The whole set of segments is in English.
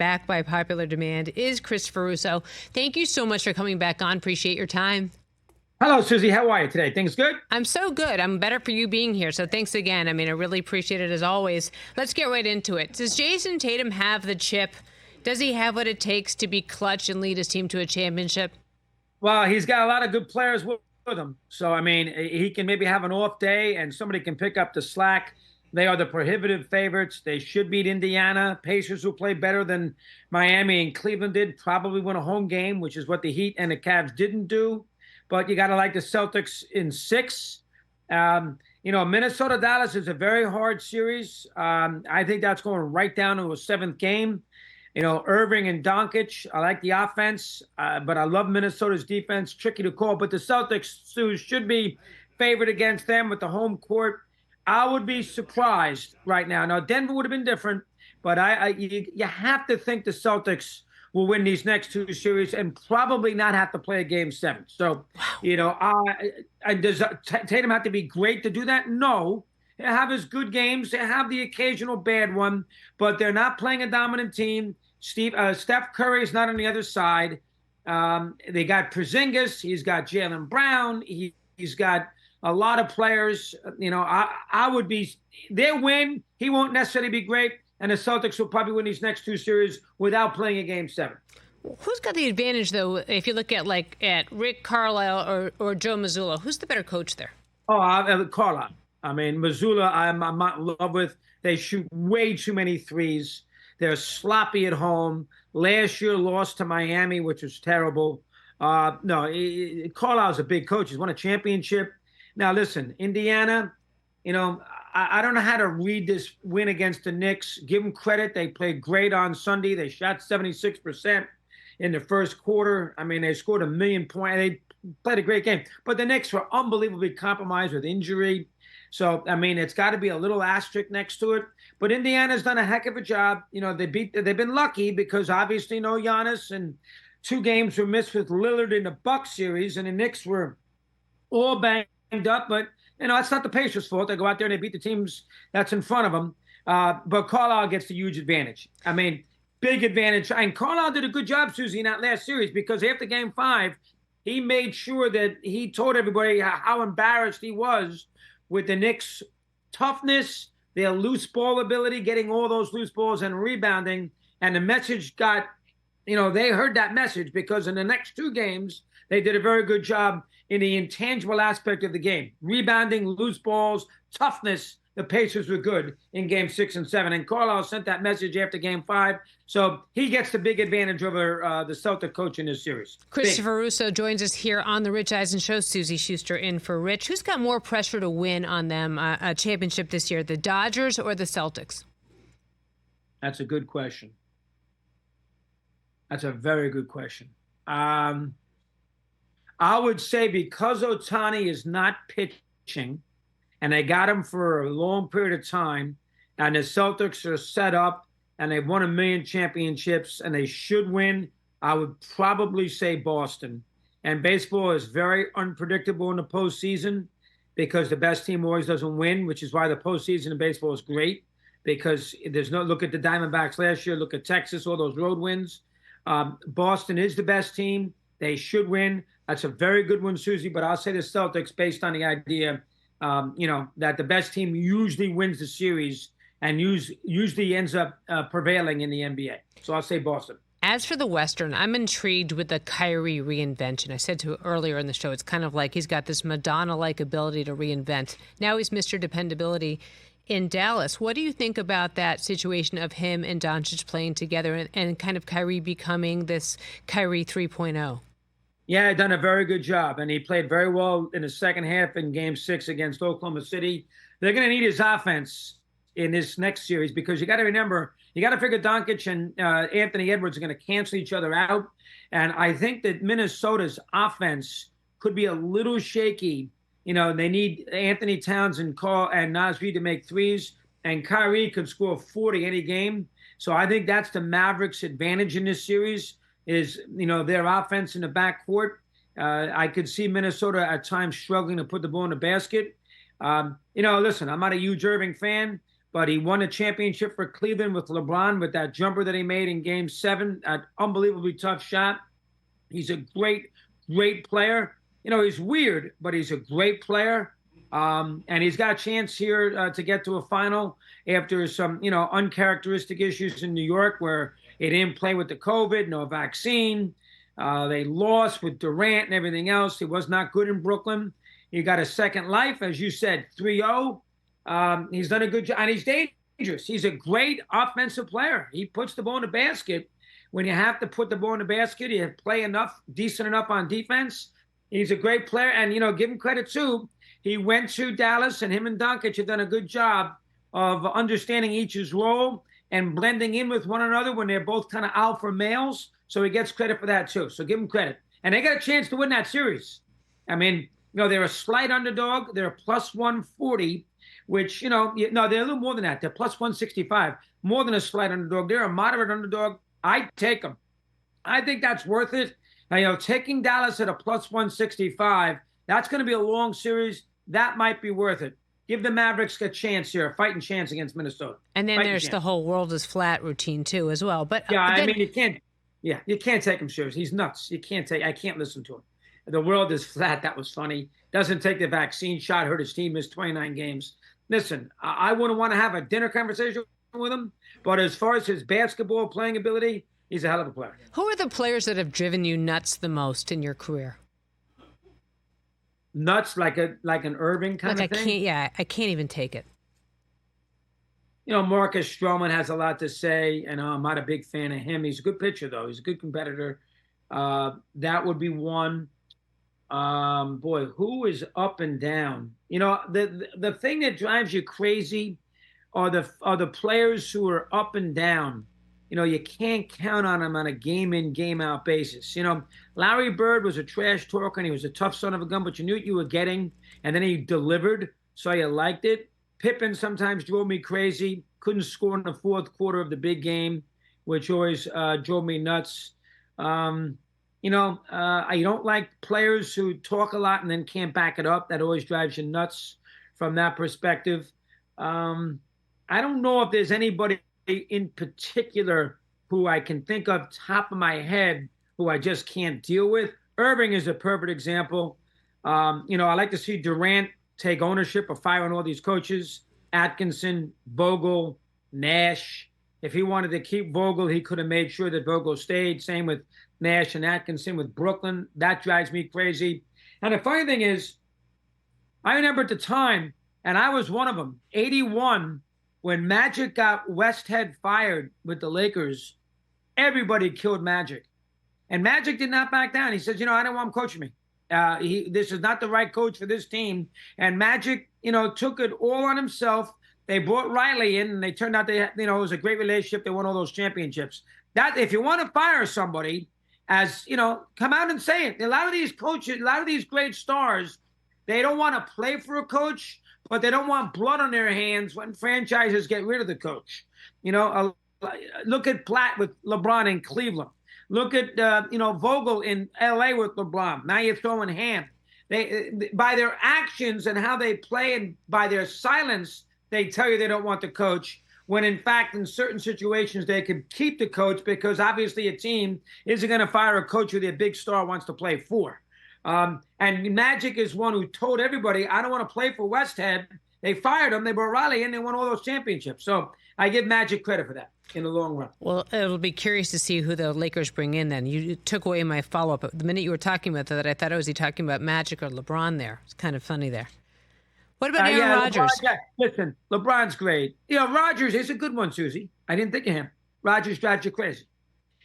back by popular demand, is Christopher Russo. Thank you so much for coming back on. Appreciate your time. Hello, Suzy. How are you today? Things good? I'm so good. I'm better for you being here. So thanks again. I mean, I really appreciate it as always. Let's get right into it. Does Jason Tatum have the chip? Does he have what it takes to be clutch and lead his team to a championship? Well, he's got a lot of good players with him. So, I mean, he can maybe have an off day and somebody can pick up the slack. They are the prohibitive favorites. They should beat Indiana. Pacers, who play better than Miami and Cleveland did, probably win a home game, which is what the Heat and the Cavs didn't do. But you got to like the Celtics in 6. Minnesota-Dallas is a very hard series. I think that's going right down to a 7th game. Irving and Doncic, I like the offense, but I love Minnesota's defense. Tricky to call, but the Celtics should be favored against them with the home court. I would be surprised right now. Now, Denver would have been different, but you have to think the Celtics will win these next 2 series and probably not have to play a game 7. So, does Tatum have to be great to do that? No. They have his good games. They have the occasional bad one, but they're not playing a dominant team. Steph Curry is not on the other side. They got Porzingis. He's got Jaylen Brown. He's got a lot of players. I would be their win. He won't necessarily be great. And the Celtics will probably win these next 2 series without playing a game 7. Who's got the advantage, though, if you look at Rick Carlisle or Joe Mazzulla? Who's the better coach there? Carlisle. I mean, Mazzulla, I'm not in love with. They shoot way too many threes. They're sloppy at home. Last year lost to Miami, which was terrible. Carlisle's a big coach. He's won a championship. Now, listen, Indiana, I don't know how to read this win against the Knicks. Give them credit. They played great on Sunday. They shot 76% in the first quarter. I mean, they scored 1 million points. They played a great game. But the Knicks were unbelievably compromised with injury. So, I mean, it's got to be a little asterisk next to it. But Indiana's done a heck of a job. They've been lucky because obviously no Giannis, and 2 games were missed with Lillard in the Bucks series, and the Knicks were all banged up. But, it's not the Pacers' fault. They go out there and they beat the teams that's in front of them. But Carlisle gets the huge advantage. I mean, big advantage. And Carlisle did a good job, Suzy, in that last series because after game 5, he made sure that he told everybody how embarrassed he was with the Knicks' toughness, their loose ball ability, getting all those loose balls and rebounding. And the message got, they heard that message because in the next 2 games, they did a very good job in the intangible aspect of the game. Rebounding, loose balls, toughness. The Pacers were good in game 6 and 7. And Carlisle sent that message after game 5. So he gets the big advantage over the Celtic coach in this series. Christopher Russo joins us here on the Rich Eisen Show. Suzy Shuster in for Rich. Who's got more pressure to win on them a championship this year, the Dodgers or the Celtics? That's a good question. That's a very good question. I would say because Ohtani is not pitching, and they got him for a long period of time, and the Celtics are set up, and they've won 1 million championships, and they should win, I would probably say Boston. And baseball is very unpredictable in the postseason because the best team always doesn't win, which is why the postseason in baseball is great because there's no – look at the Diamondbacks last year, look at Texas, all those road wins. Boston is the best team. They should win. That's a very good one, Suzy, but I'll say the Celtics based on the idea that the best team usually wins the series and usually ends up prevailing in the NBA. So I'll say Boston. As for the Western, I'm intrigued with the Kyrie reinvention. I said to earlier in the show, it's kind of like he's got this Madonna-like ability to reinvent. Now he's Mr. Dependability in Dallas. What do you think about that situation of him and Doncic playing together and kind of Kyrie becoming this Kyrie 3.0? Yeah, done a very good job. And he played very well in the second half in game 6 against Oklahoma City. They're going to need his offense in this next series because you got to remember, you got to figure Doncic and Anthony Edwards are going to cancel each other out. And I think that Minnesota's offense could be a little shaky. They need Anthony Towns and Naz Reid to make threes, and Kyrie could score 40 any game. So I think that's the Mavericks' advantage in this series is, their offense in the backcourt. I could see Minnesota at times struggling to put the ball in the basket. Listen, I'm not a huge Irving fan, but he won a championship for Cleveland with LeBron with that jumper that he made in Game 7, an unbelievably tough shot. He's a great, great player. He's weird, but he's a great player. And he's got a chance here to get to a final after some, uncharacteristic issues in New York where he didn't play with the COVID, no vaccine. They lost with Durant and everything else. He was not good in Brooklyn. He got a second life, as you said, 3-0. He's done a good job, and he's dangerous. He's a great offensive player. He puts the ball in the basket. When you have to put the ball in the basket, you play decent enough on defense. He's a great player, and, give him credit, too. He went to Dallas, and him and Doncic have done a good job of understanding each's role and blending in with one another when they're both kind of alpha males. So he gets credit for that, too. So give him credit. And they got a chance to win that series. I mean, they're a slight underdog. They're plus 140, which, no, they're a little more than that. They're plus 165, more than a slight underdog. They're a moderate underdog. I'd take them. I think that's worth it. Now, taking Dallas at a plus 165, that's going to be a long series. That might be worth it. Give the Mavericks a chance here, a fighting chance against Minnesota. And then there's the whole world is flat routine, too, as well. But yeah, I mean, you can't take him serious. He's nuts. I can't listen to him. The world is flat. That was funny. Doesn't take the vaccine shot, hurt his team, missed 29 games. Listen, I wouldn't want to have a dinner conversation with him, but as far as his basketball playing ability, he's a hell of a player. Who are the players that have driven you nuts the most in your career? Nuts, like an Irving kind of thing? I can't even take it. Marcus Stroman has a lot to say, and I'm not a big fan of him. He's a good pitcher, though. He's a good competitor. That would be one. Boy, who is up and down? The thing that drives you crazy are the players who are up and down. You can't count on him on a game-in, game-out basis. Larry Bird was a trash talker, and he was a tough son of a gun, but you knew what you were getting, and then he delivered, so you liked it. Pippen sometimes drove me crazy. Couldn't score in the fourth quarter of the big game, which always drove me nuts. I don't like players who talk a lot and then can't back it up. That always drives you nuts from that perspective. I don't know if there's anybody in particular who I can think of top of my head who I just can't deal with. Irving is a perfect example. I like to see Durant take ownership of firing all these coaches. Atkinson, Vogel, Nash. If he wanted to keep Vogel, he could have made sure that Vogel stayed. Same with Nash and Atkinson with Brooklyn. That drives me crazy. And the funny thing is, I remember at the time, and I was one of them, 81, when Magic got Westhead fired with the Lakers, everybody killed Magic. And Magic did not back down. He says, I don't want him coaching me. This is not the right coach for this team. And Magic, took it all on himself. They brought Riley in, and they turned out it was a great relationship. They won all those championships. That if you want to fire somebody, come out and say it. A lot of these coaches, a lot of these great stars, they don't want to play for a coach, but they don't want blood on their hands when franchises get rid of the coach. Look at Platt with LeBron in Cleveland. Look at Vogel in L.A. with LeBron. Now you're throwing hand. They by their actions and how they play, and by their silence, they tell you they don't want the coach. When in fact, in certain situations, they could keep the coach because obviously a team isn't going to fire a coach who their big star wants to play for. And Magic is one who told everybody, I don't want to play for Westhead. They fired him. They brought Riley in. They won all those championships. So I give Magic credit for that in the long run. Well, it'll be curious to see who the Lakers bring in then. You took away my follow-up. The minute you were talking about that, I thought, was he talking about Magic or LeBron there? It's kind of funny there. What about Aaron Rodgers? LeBron, listen, LeBron's great. Rodgers is a good one, Suzy. I didn't think of him. Rodgers drives you crazy.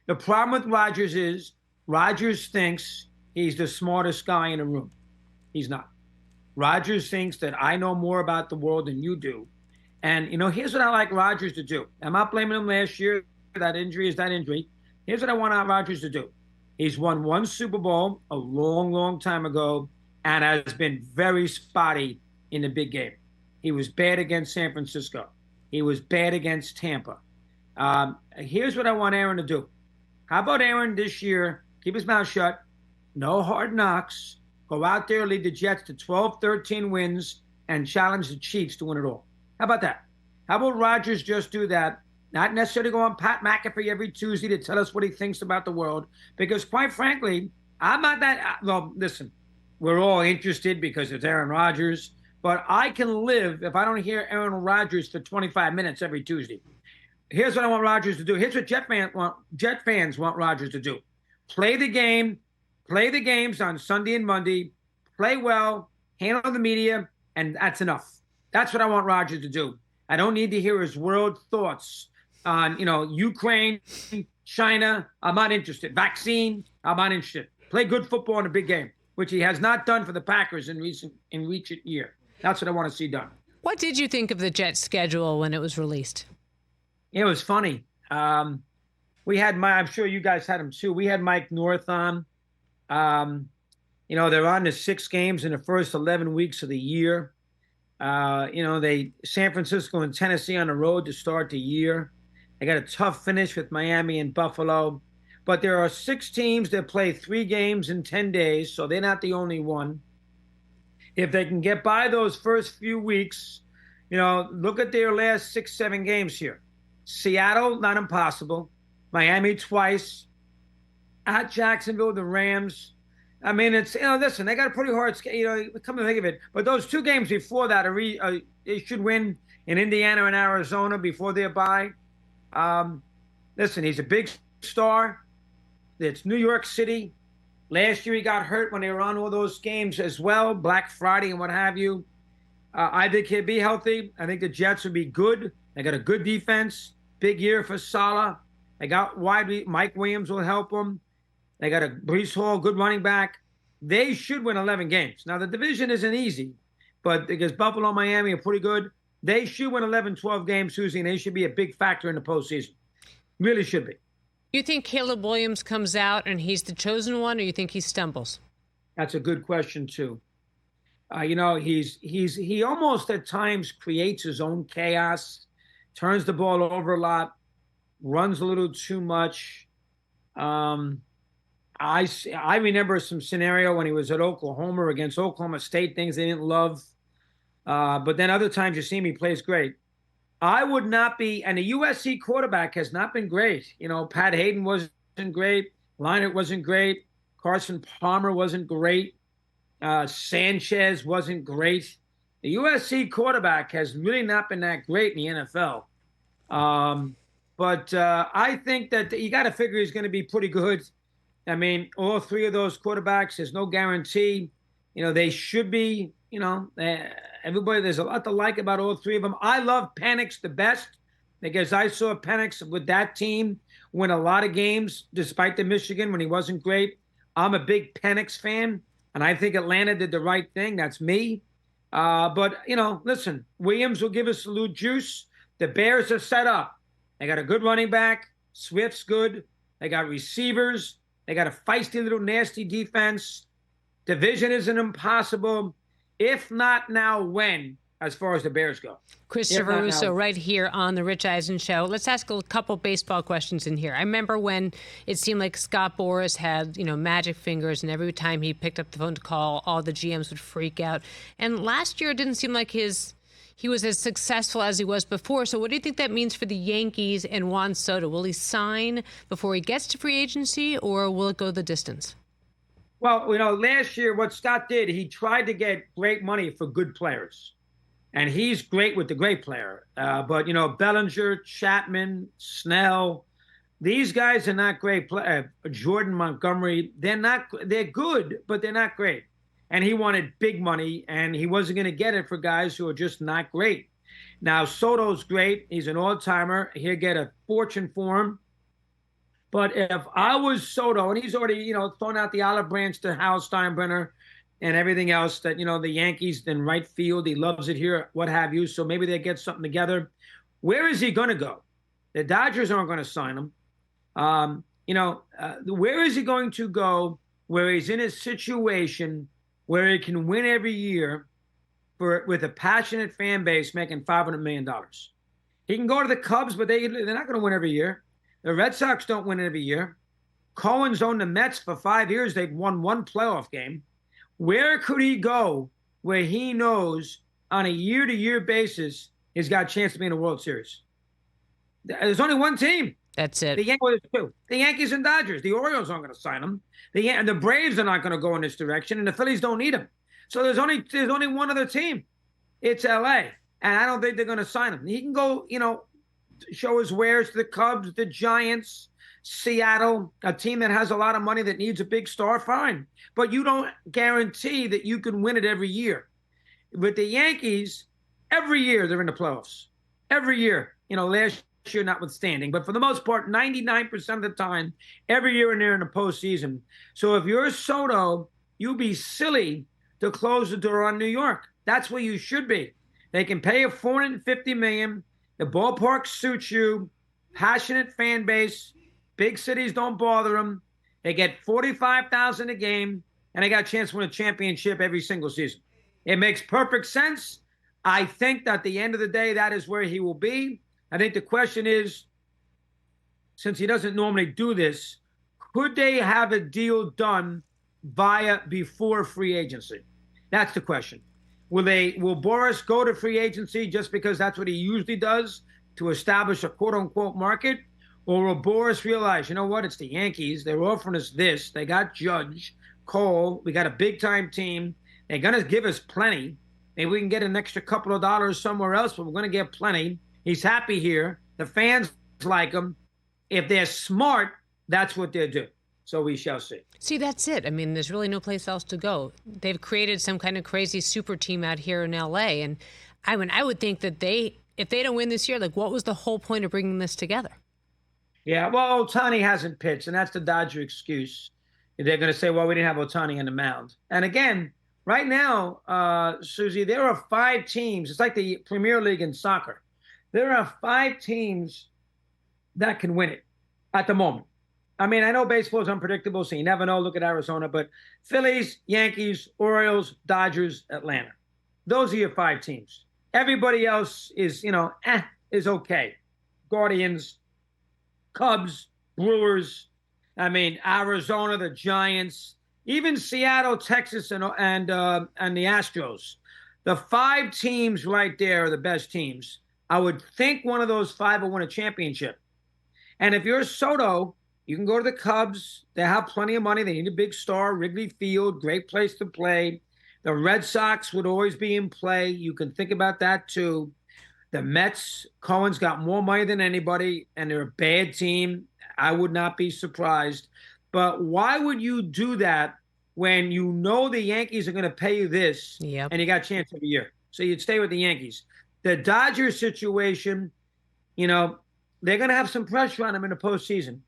The problem with Rodgers is Rodgers thinks he's the smartest guy in the room. He's not. Rodgers thinks that I know more about the world than you do. And, here's what I like Rodgers to do. I'm not blaming him last year. That injury is that injury. Here's what I want Rodgers to do. He's won one Super Bowl a long, long time ago and has been very spotty in the big game. He was bad against San Francisco. He was bad against Tampa. Here's what I want Aaron to do. How about Aaron this year, keep his mouth shut, no hard knocks, go out there, lead the Jets to 12, 13 wins, and challenge the Chiefs to win it all. How about that? How about Rodgers just do that? Not necessarily go on Pat McAfee every Tuesday to tell us what he thinks about the world. Because quite frankly, I'm not that. Well, listen, we're all interested because it's Aaron Rodgers. But I can live if I don't hear Aaron Rodgers for 25 minutes every Tuesday. Here's what I want Rodgers to do. Here's what Jet fans want Rodgers to do. Play the game, play the games on Sunday and Monday, play well, handle the media, and that's enough. That's what I want Rodgers to do. I don't need to hear his world thoughts on, Ukraine, China. I'm not interested. Vaccine, I'm not interested. Play good football in a big game, which he has not done for the Packers in recent year. That's what I want to see done. What did you think of the Jets schedule when it was released? It was funny. We had I'm sure you guys had him too. We had Mike North on. They're on to 6 games in the first 11 weeks of the year. San Francisco and Tennessee on the road to start the year. They got a tough finish with Miami and Buffalo. But there are 6 teams that play 3 games in 10 days, so they're not the only one. If they can get by those first few weeks, look at their last 6, 7 games here. Seattle, not impossible. Miami twice. At Jacksonville, the Rams. I mean, it's, listen, they got a pretty hard, come to think of it. But those 2 games before that, they should win in Indiana and Arizona before their bye. Listen, he's a big star. It's New York City. Last year he got hurt when they were on all those games as well, Black Friday and what have you. I think he'll be healthy. I think the Jets will be good. They got a good defense. Big year for Salah. They got wide. Mike Williams will help them. They got a Breece Hall, good running back. They should win 11 games. Now, the division isn't easy, but because Buffalo and Miami are pretty good, they should win 11, 12 games, Suzy, and they should be a big factor in the postseason. Really should be. You think Caleb Williams comes out and he's the chosen one, or you think he stumbles? That's a good question, too. He almost at times creates his own chaos, turns the ball over a lot, runs a little too much. I remember some scenario when he was at Oklahoma against Oklahoma State, things they didn't love. But then other times you see him, he plays great. I would not be, and the USC quarterback has not been great. Pat Hayden wasn't great. Leinart wasn't great. Carson Palmer wasn't great. Sanchez wasn't great. The USC quarterback has really not been that great in the NFL. But I think that you got to figure he's going to be pretty good. I mean, all 3 of those quarterbacks, there's no guarantee. They should be, everybody, there's a lot to like about all 3 of them. I love Penix the best because I saw Penix with that team win a lot of games despite the Michigan when he wasn't great. I'm a big Penix fan, and I think Atlanta did the right thing. That's me. But, listen, Williams will give us a little juice. The Bears are set up. They got a good running back. Swift's good. They got receivers. They got a feisty little nasty defense. Division isn't impossible. If not now, when, as far as the Bears go? Christopher Russo right here on the Rich Eisen Show. Let's ask a couple baseball questions in here. I remember when it seemed like Scott Boras had, magic fingers, and every time he picked up the phone to call, all the GMs would freak out. And last year it didn't seem like he was as successful as he was before. So what do you think that means for the Yankees and Juan Soto? Will he sign before he gets to free agency, or will it go the distance? Well, last year what Scott did, he tried to get great money for good players. And he's great with the great player. But, Bellinger, Chapman, Snell, these guys are not great players. Jordan, Montgomery, they're good, but they're not great. And he wanted big money, and he wasn't going to get it for guys who are just not great. Now, Soto's great. He's an all-timer. He'll get a fortune for him. But if I was Soto, and he's already, thrown out the olive branch to Hal Steinbrenner and everything else that, the Yankees in right field, he loves it here, what have you. So maybe they get something together. Where is he going to go? The Dodgers aren't going to sign him. Where is he going to go where he's in a situation where he can win every year with a passionate fan base making $500 million? He can go to the Cubs, but they're not going to win every year. The Red Sox don't win every year. Cohen's owned the Mets for 5 years. They've won 1 playoff game. Where could he go where he knows on a year-to-year basis he's got a chance to be in a World Series. There's only one team. That's it. The Yankees and Dodgers. The Orioles aren't going to sign him. The Braves are not going to go in this direction, and the Phillies don't need him. So there's only one other team. It's L.A., and I don't think they're going to sign him. He can go, show his wares to the Cubs, the Giants, Seattle, a team that has a lot of money that needs a big star, fine. But you don't guarantee that you can win it every year. With the Yankees, every year they're in the playoffs. Every year. Last year notwithstanding. But for the most part, 99% of the time, every year and they're in the postseason. So if you're Soto, you'd be silly to close the door on New York. That's where you should be. They can pay you $450 million. The ballpark suits you. Passionate fan base. Big cities don't bother them. They get $45,000 a game, and they got a chance to win a championship every single season. It makes perfect sense. I think that at the end of the day, that is where he will be. I think the question is, since he doesn't normally do this, could they have a deal done before free agency? That's the question. Will Boris go to free agency just because that's what he usually does to establish a quote-unquote market? Or will Boris realize, you know what, it's the Yankees. They're offering us this. They got Judge, Cole. We got a big-time team. They're going to give us plenty. Maybe we can get an extra couple of dollars somewhere else, but we're going to get plenty. He's happy here. The fans like him. If they're smart, that's what they'll do. So we shall see. See, that's it. I mean, there's really no place else to go. They've created some kind of crazy super team out here in L.A. And I would think that if they don't win this year, what was the whole point of bringing this together? Yeah, well, Ohtani hasn't pitched, and that's the Dodger excuse. They're going to say, well, we didn't have Ohtani on the mound. And again, right now, Suzy, there are 5 teams. It's like the Premier League in soccer. There are 5 teams that can win it at the moment. I mean, I know baseball is unpredictable, so you never know. Look at Arizona. But Phillies, Yankees, Orioles, Dodgers, Atlanta. Those are your 5 teams. Everybody else is, is okay. Guardians, Cubs, Brewers, Arizona, the Giants, even Seattle, Texas, and the Astros. The 5 teams right there are the best teams. I would think one of those 5 will win a championship. And if you're Soto, you can go to the Cubs. They have plenty of money. They need a big star. Wrigley Field, great place to play. The Red Sox would always be in play. You can think about that too. The Mets, Cohen's got more money than anybody, and they're a bad team. I would not be surprised. But why would you do that when you know the Yankees are going to pay you this, and you got a chance every year? So you'd stay with the Yankees. The Dodgers situation, they're going to have some pressure on them in the postseason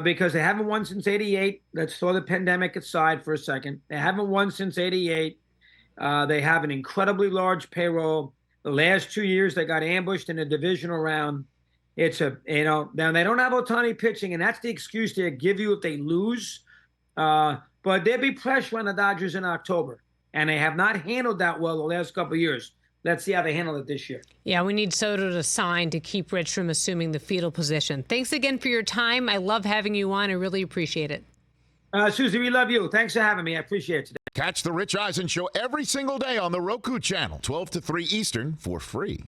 because they haven't won since '88. Let's throw the pandemic aside for a second. They haven't won since '88. They have an incredibly large payroll. The last 2 years, they got ambushed in the divisional round. Now they don't have Ohtani pitching, and that's the excuse they give you if they lose. But there'll be pressure on the Dodgers in October, and they have not handled that well the last couple of years. Let's see how they handle it this year. Yeah, we need Soto to sign to keep Rich from assuming the fetal position. Thanks again for your time. I love having you on. I really appreciate it. Suzy, we love you. Thanks for having me. I appreciate it today. Catch the Rich Eisen Show every single day on the Roku channel, 12 to 3 Eastern, for free.